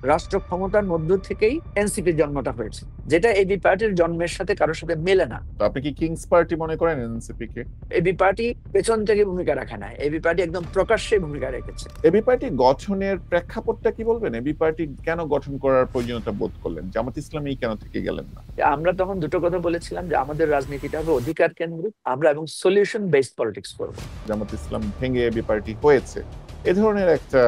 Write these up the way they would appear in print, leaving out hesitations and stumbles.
রাষ্ট্র ক্ষমতার মধ্য থেকেই এনসিপির জন্মটা হয়েছে, যেটা এবি পার্টির জন্মের সাথে কারোর সাথে মেলে না। তো আপনি কি কিংস পার্টি মনে করেন এনসিপি কে? এবি পার্টি পেছন থেকে ভূমিকা রাখে না, এবি পার্টি একদম প্রকাশ্যে ভূমিকা রেখেছে। এবি পার্টি গঠনের প্রেক্ষাপটটা কি বলবেন? এবি পার্টি কেন গঠন করার প্রয়োজনীয়তা বোধ করলেন? জামাত ইসলামী কেন থেকে গেলেন না? আমরা তখন দুটো কথা বলেছিলাম যে আমাদের রাজনীতিটা হবে অধিকার কেন্দ্রিক, আমরা এবং সলিউশন বেসড পলিটিক্স করব। জামাত ইসলাম ভেঙে এবি পার্টি হয়েছে, এ ধরনের একটা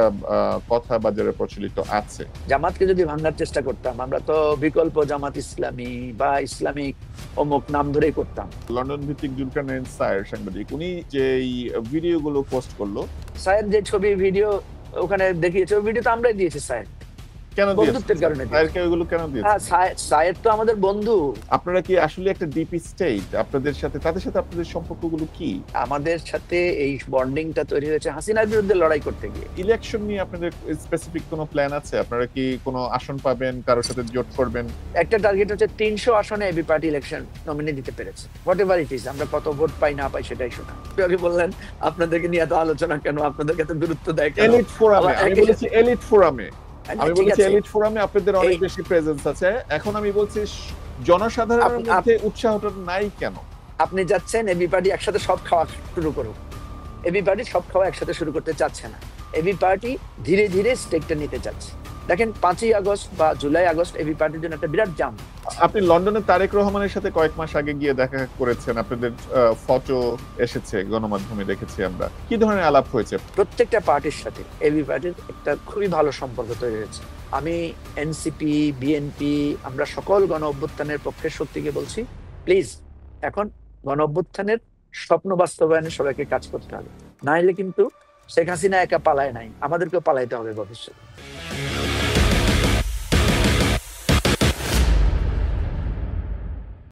কথা বাজারে প্রচলিত আছে। জামাতকে যদি ভাঙার চেষ্টা করতাম, আমরা তো বিকল্প জামাত ইসলামী বা ইসলামিক অমুক নাম ধরেই করতাম। লন্ডন ভিত্তিক জুলকারনাইন সায়ের সাংবাদিক, উনি যে এই ভিডিওগুলো পোস্ট করলো, সায়ের যে ছবি ভিডিও ওখানে দেখিয়েছে, ওই ভিডিও তো আমরাই দিয়েছি সায়ের, কেন দিয়েছেন? বন্ধুত্বের কারণে দিয়েছি। সায়েরকে ওইগুলো কেন হ্যাঁ, দিয়েছেন? সায়ের তো আমাদের বন্ধু। আপনারা কি আসলে একটা ডিপি স্টেট? আপনাদের সাথে তাদের সাথে আপনাদের সম্পর্কগুলো কি? আমাদের সাথে এই বন্ডিংটা তৈরি হয়েছে হাসিনার বিরুদ্ধে লড়াই করতে গিয়ে। ইলেকশন নিয়ে আপনাদের স্পেসিফিক কোনো প্ল্যান আছে? আপনারা কি কোনো আসন পাবেন, কারোর সাথে জোট করবেন? একটা টার্গেট হচ্ছে 300 আসনে এবি পার্টি ইলেকশন নমিনি দিতে পেরেছে। হোয়াট এভার ইট ইজ, আমরা কত ভোট পাই না পাই সেটাই শোনা। আগে বললেন আপনাদেরকে নিয়ে এত আলোচনা কেন, আপনাদেরকে এত গুরুত্ব দেয় কেন? এলিট ফোরামে, আমি একই বলেছি এলিট ফোরামে, আমি ঠিক বলেছি আছে। এলিট ফোরামে আপনাদের অনেক এই বেশি প্রেজেন্স আছে। এখন আমি বলছি জনসাধারণের আপ- মধ্যে আপ- উৎসাহটা নাই কেন? আপনি যাচ্ছেন এবি পার্টি একসাথে সব খাওয়া শুরু করুক। এবি পার্টি সব খাওয়া একসাথে শুরু করতে চাচ্ছে না। এবি পার্টি ধীরে ধীরে স্টেকটা নিতে চাচ্ছে। দেখেন 5ই আগস্ট বা জুলাই আগস্ট এবি পার্টির জন্য একটা বিরাট জাম। আপনি লন্ডনে তারেক রহমানের সাথে কয়েক মাস আগে গিয়ে দেখা করেছেন, আপনাদের ফটো এসেছে গণমাধ্যমে, দেখেছি আমরা। কি ধরনের আলাপ হয়েছে? প্রত্যেকটা পার্টির সাথে এবি পার্টির একটা খুবই ভালো সম্পর্ক তৈরি হয়েছে। আমি এনসিপি, বিএনপি, আমরা সকল গণ অভ্যুত্থানের পক্ষে শক্তিকে বলছি, প্লিজ এখন গণ অভ্যুত্থানের স্বপ্ন বাস্তবায়নে সবাইকে কাজ করতে হবে। না হলে কিন্তু শেখ হাসিনা একা পালায় নাই, আমাদেরকেও পালাইতে হবে ভবিষ্যতে।